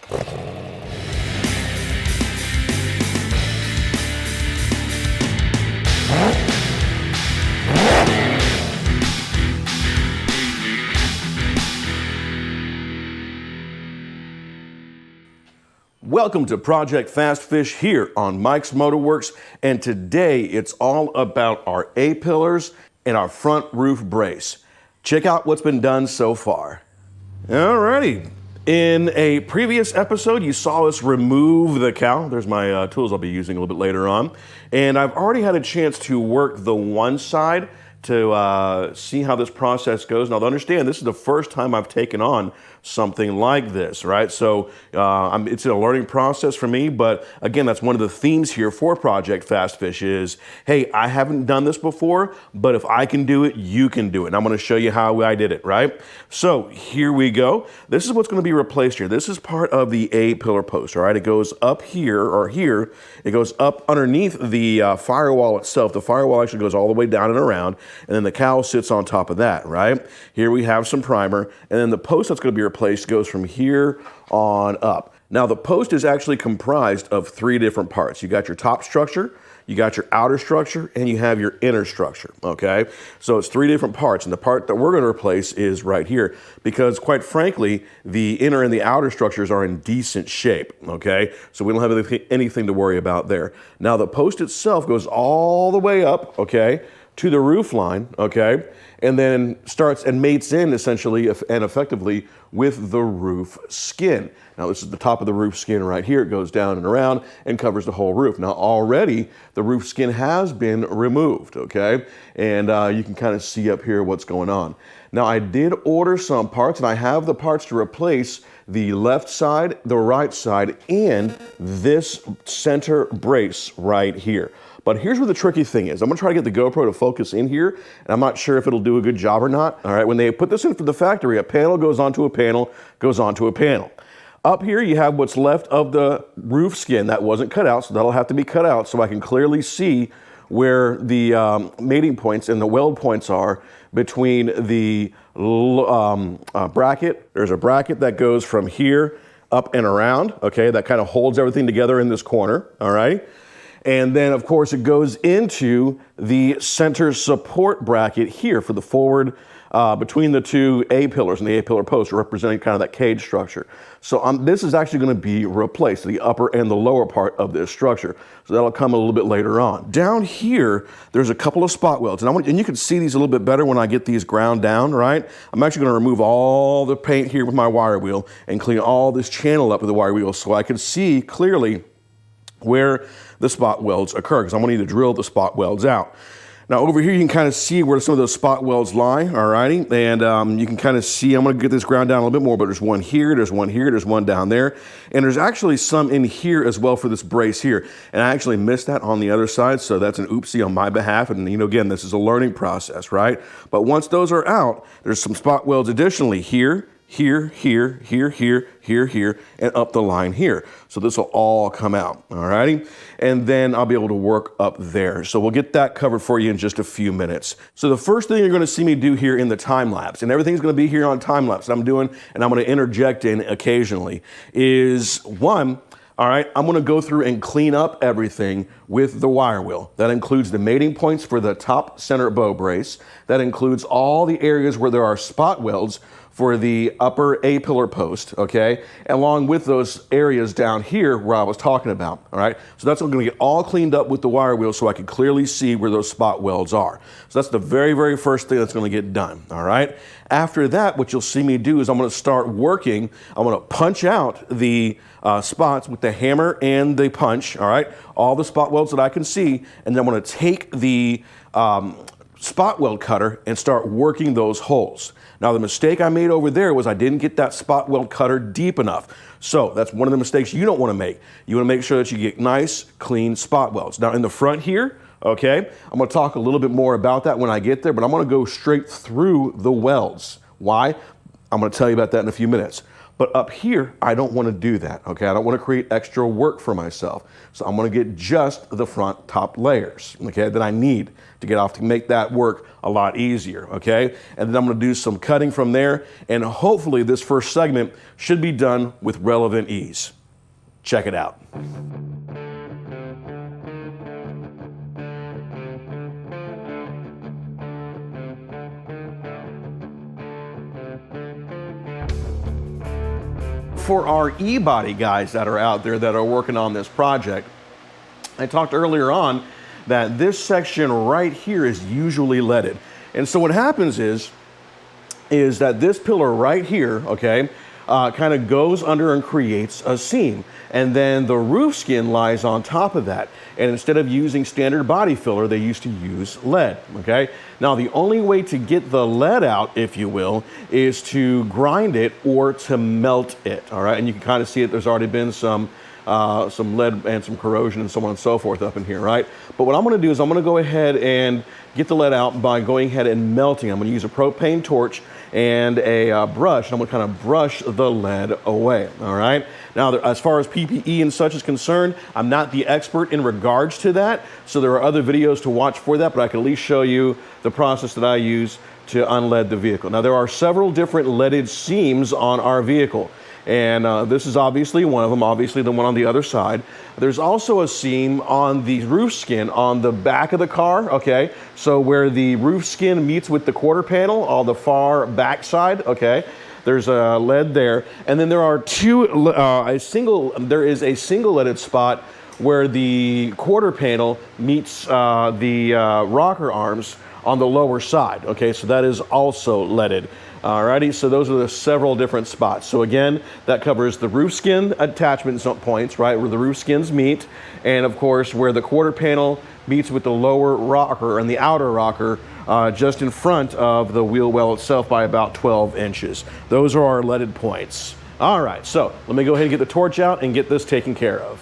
Welcome to Project Fast Fish here on Mike's Motorworks, and today it's all about our A-pillars and our front roof brace. Check out what's been done so far. Alrighty, in a previous episode you saw us remove the cowl. There's my tools I'll be using a little bit later on, and I've already had a chance to work the one side to see how this process goes. Now, to understand, this is the first time I've taken on something like this, right? So it's a learning process for me, but again, that's one of the themes here for Project Fast Fish is, hey, I haven't done this before, but if I can do it, you can do it. And I'm gonna show you how I did it, right? So here we go. This is what's gonna be replaced here. This is part of the A-pillar post, all right? It goes up here, or here, it goes up underneath the firewall itself. The firewall actually goes all the way down and around, and then the cowl sits on top of that, right? Here we have some primer, and then the post that's gonna be replaced goes from here on up. Now the post is actually comprised of three different parts. You got your top structure, you got your outer structure, and you have your inner structure, okay? So it's three different parts, and the part that we're gonna replace is right here, because quite frankly, the inner and the outer structures are in decent shape, okay? So we don't have anything to worry about there. Now the post itself goes all the way up, okay, to the roof line, okay, and then starts and mates in essentially and effectively with the roof skin. Now this is the top of the roof skin right here. It goes down and around and covers the whole roof. Now already the roof skin has been removed, okay, and you can kind of see up here what's going on. Now I did order some parts, and I have the parts to replace the left side, the right side, and this center brace right here. But here's where the tricky thing is. I'm gonna try to get the GoPro to focus in here, and I'm not sure if it'll do a good job or not. All right, when they put this in for the factory, a panel goes onto a panel, goes onto a panel. Up here, you have what's left of the roof skin that wasn't cut out, so that'll have to be cut out so I can clearly see where the mating points and the weld points are between the bracket. There's a bracket that goes from here up and around, okay, that kind of holds everything together in this corner, all right? And then, of course, it goes into the center support bracket here for the forward between the two A-pillars and the A-pillar posts, representing kind of that cage structure. So this is actually going to be replaced, the upper and the lower part of this structure. So that'll come a little bit later on. Down here, there's a couple of spot welds, and you can see these a little bit better when I get these ground down, right? I'm actually going to remove all the paint here with my wire wheel and clean all this channel up with the wire wheel so I can see clearly where the spot welds occur, because I'm going to need to drill the spot welds out. Now over here you can kind of see where some of those spot welds lie, alrighty, and you can kind of see, I'm going to get this ground down a little bit more, but there's one here, there's one here, there's one down there, and there's actually some in here as well for this brace here, and I actually missed that on the otother side, so that's an oopsie on my behalf, and you know, again, this is a learning process, right? But once those are out, there's some spot welds additionally here, here, here, here, here, here, here, and up the line here. So this will all come out, alrighty? And then I'll be able to work up there. So we'll get that covered for you in just a few minutes. So the first thing you're gonna see me do here in the time lapse, and everything's gonna be here on time lapse that I'm doing, and I'm gonna interject in occasionally, is one, all right, I'm gonna go through and clean up everything with the wire wheel. That includes the mating points for the top center bow brace. That includes all the areas where there are spot welds for the upper A-pillar post, okay? Along with those areas down here where I was talking about, all right? So that's gonna get all cleaned up with the wire wheel so I can clearly see where those spot welds are. So that's the very, very first thing that's gonna get done, all right? After that, what you'll see me do is I'm gonna start working, I'm gonna punch out the spots with the hammer and the punch, all right? All the spot welds that I can see, and then I'm gonna take the spot weld cutter and start working those holes. Now the mistake I made over there was I didn't get that spot weld cutter deep enough. So that's one of the mistakes you don't want to make. You want to make sure that you get nice, clean spot welds. Now in the front here, okay, I'm going to talk a little bit more about that when I get there, but I'm going to go straight through the welds. Why? I'm going to tell you about that in a few minutes. But up here, I don't want to do that, okay? I don't want to create extra work for myself. So I'm going to get just the front top layers, okay, that I need to get off to make that work a lot easier, okay? And then I'm going to do some cutting from there, and hopefully this first segment should be done with relevant ease. Check it out. For our e-body guys that are out there that are working on this project, I talked earlier on that this section right here is usually leaded. And so what happens is that this pillar right here, okay, kind of goes under and creates a seam. And then the roof skin lies on top of that. And instead of using standard body filler, they used to use lead, okay? Now, the only way to get the lead out, if you will, is to grind it or to melt it, all right? And you can kind of see it, there's already been some lead and some corrosion and so on and so forth up in here, right? But what I'm gonna do is I'm gonna go ahead and get the lead out by going ahead and melting. I'm gonna use a propane torch and a brush, and I'm gonna kind of brush the lead away, all right? Now, as far as PPE and such is concerned, I'm not the expert in regards to that, so there are other videos to watch for that, but I can at least show you the process that I use to unlead the vehicle. Now, there are several different leaded seams on our vehicle, and this is obviously one of them, obviously the one on the other side. There's also a seam on the roof skin on the back of the car, okay? So where the roof skin meets with the quarter panel on the far back side, okay? There's a lead there. And then there are there is a single leaded spot where the quarter panel meets the rocker arms on the lower side, okay? So that is also leaded. Alrighty, so those are the several different spots. So again, that covers the roof skin attachment points, right, where the roof skins meet, and of course where the quarter panel meets with the lower rocker and the outer rocker just in front of the wheel well itself by about 12 inches. Those are our leaded points. All right, so let me go ahead and get the torch out and get this taken care of.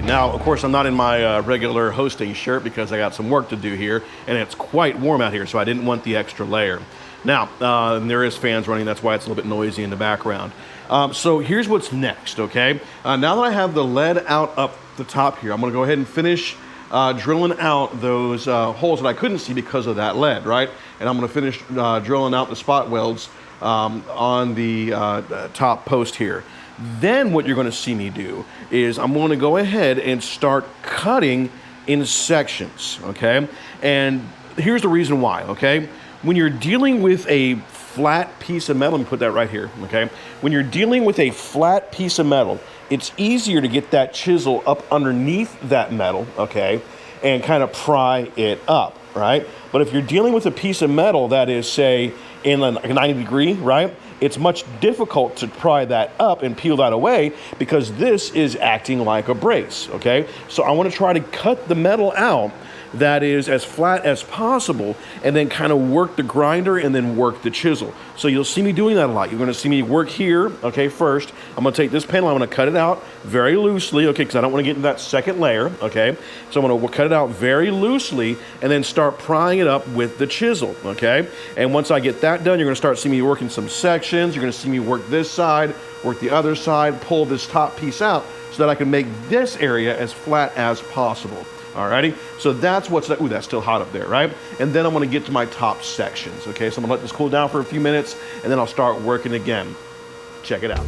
Now, of course, I'm not in my regular hosting shirt because I got some work to do here, and it's quite warm out here, so I didn't want the extra layer. Now, there is fans running, that's why it's a little bit noisy in the background. So here's what's next, okay? Now that I have the lead out up the top here, I'm gonna go ahead and finish drilling out those holes that I couldn't see because of that lead, right? And I'm gonna finish drilling out the spot welds on the top post here. Then what you're going to see me do is I'm going to go ahead and start cutting in sections, okay? And here's the reason why, okay? When you're dealing with a flat piece of metal, let me put that right here, okay? When you're dealing with a flat piece of metal, it's easier to get that chisel up underneath that metal, okay? And kind of pry it up, right? But if you're dealing with a piece of metal that is, say, in a 90 degree, right? It's much difficult to pry that up and peel that away because this is acting like a brace, okay? So I want to try to cut the metal out that is as flat as possible and then kind of work the grinder and then work the chisel. So you'll see me doing that a lot. You're going to see me work here, okay, first. I'm going to take this panel, I'm going to cut it out very loosely, okay, because I don't want to get into that second layer, okay? So I'm going to cut it out very loosely and then start prying it up with the chisel, okay? And once I get that done, you're going to start seeing me working some sections. You're going to see me work this side, work the other side, pull this top piece out so that I can make this area as flat as possible. Alrighty, so that's what's that. Ooh, that's still hot up there, right? And then I'm gonna get to my top sections, okay? So I'm gonna let this cool down for a few minutes and then I'll start working again. Check it out.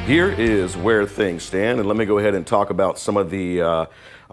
Here is where things stand, and let me go ahead and talk about some of the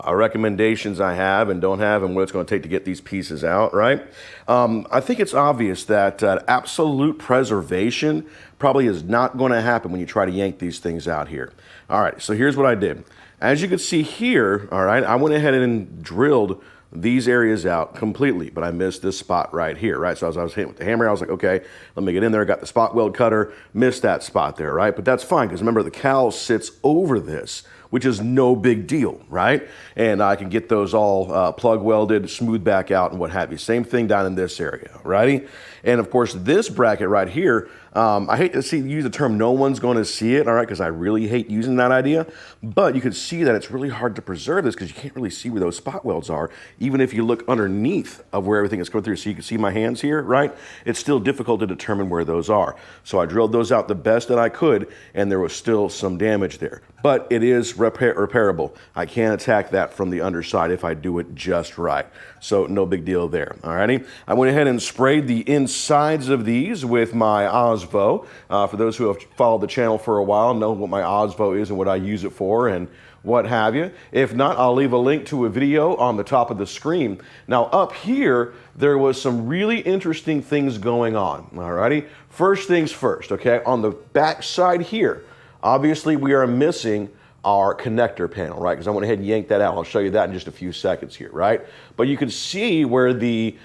recommendations I have and don't have and what it's going to take to get these pieces out, right? I think it's obvious that absolute preservation probably is not going to happen when you try to yank these things out here. All right, so here's what I did. As you can see here, all right, I went ahead and drilled these areas out completely, but I missed this spot right here, right? So as I was hitting with the hammer, I was like, okay, let me get in there. Got the spot weld cutter, missed that spot there, right? But that's fine, because remember, the cowl sits over this, which is no big deal, right? And I can get those all plug welded, smooth back out, and what have you. Same thing down in this area, righty? And of course, this bracket right here, I hate to use the term no one's going to see it, all right, because I really hate using that idea, but you can see that it's really hard to preserve this because you can't really see where those spot welds are, even if you look underneath of where everything is going through. So you can see my hands here, right? It's still difficult to determine where those are. So I drilled those out the best that I could, and there was still some damage there. But it is repairable. I can attack that from the underside if I do it just right. So no big deal there, all righty? I went ahead and sprayed the insides of these with my Osvo. For those who have followed the channel for a while, know what my Osvo is and what I use it for and what have you. If not, I'll leave a link to a video on the top of the screen. Now up here, there was some really interesting things going on, all righty? First things first, okay? On the back side here, obviously we are missing our connector panel, right? Because I went ahead and yanked that out. I'll show you that in just a few seconds here, right? But you can see where the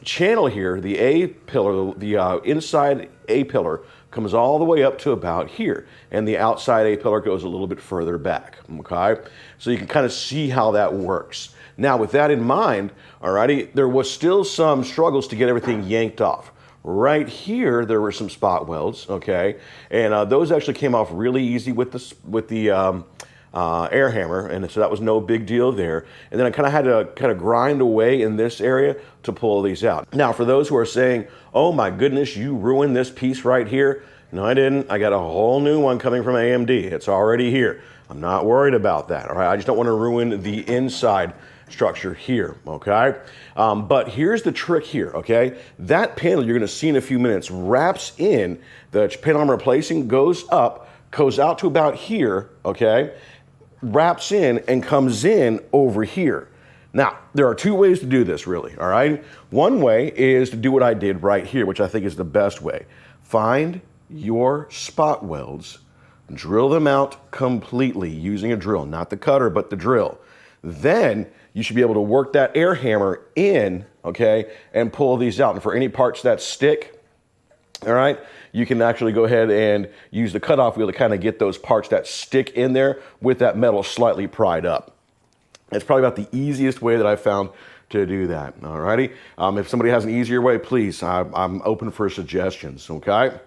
channel here, the A pillar, the inside A pillar comes all the way up to about here, and the outside A pillar goes a little bit further back, okay? So you can kind of see how that works. Now, with that in mind, alrighty, there was still some struggles to get everything yanked off. Right here, there were some spot welds, okay? And those actually came off really easy with the air hammer, and so that was no big deal there. And then I kind of had to grind away in this area to pull these out. Now, for those who are saying, oh my goodness, you ruined this piece right here. No, I didn't. I got a whole new one coming from AMD. It's already here. I'm not worried about that, all right? I just don't want to ruin the inside structure here, okay? But here's the trick here, okay? That panel you're gonna see in a few minutes wraps in, the panel I'm replacing goes up, goes out to about here, okay? Wraps in and comes in over here. Now, there are two ways to do this really, all right? One way is to do what I did right here, which I think is the best way. Find your spot welds, drill them out completely using a drill, not the cutter, but the drill. Then you should be able to work that air hammer in, okay, and pull these out. And for any parts that stick, all right, you can actually go ahead and use the cutoff wheel to kind of get those parts that stick in there with that metal slightly pried up. It's probably about the easiest way that I've found to do that, all righty? If somebody has an easier way, please, I'm open for suggestions, okay?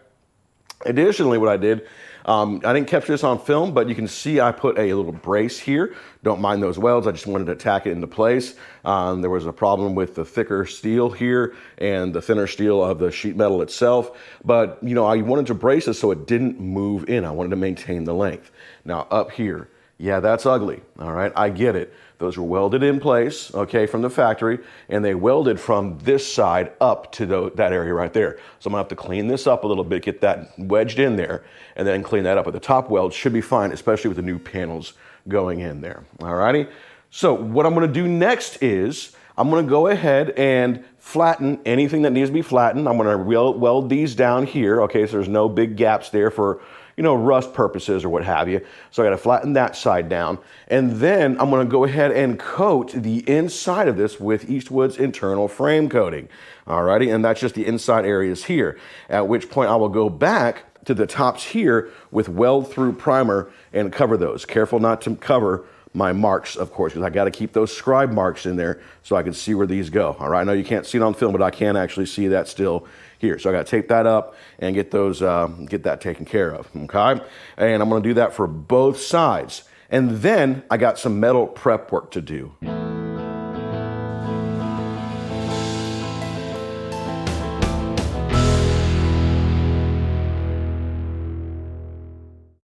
Additionally, what I did, I didn't capture this on film, but you can see I put a little brace here. Don't mind those welds, I just wanted to tack it into place. There was a problem with the thicker steel here and the thinner steel of the sheet metal itself. But, you know, I wanted to brace it so it didn't move in. I wanted to maintain the length. Now up here, yeah, that's ugly, all right? I get it. Those were welded in place, okay, from the factory, and they welded from this side up to that area right there. So I'm gonna have to clean this up a little bit, get that wedged in there, and then clean that up. But the top weld should be fine, especially with the new panels going in there, all righty? So what I'm gonna do next is, I'm gonna go ahead and flatten anything that needs to be flattened. I'm gonna weld these down here, okay, so there's no big gaps there for, you know, rust purposes or what have you. So I gotta flatten that side down. And then I'm gonna go ahead and coat the inside of this with Eastwood's internal frame coating. Alrighty, and that's just the inside areas here. At which point I will go back to the tops here with weld through primer and cover those. Careful not to cover my marks, of course, because I got to keep those scribe marks in there so I can see where these go. All right, I know you can't see it on film, but I can actually see that still here. So I got to tape that up and get those, get that taken care of. Okay, and I'm going to do that for both sides. And then I got some metal prep work to do.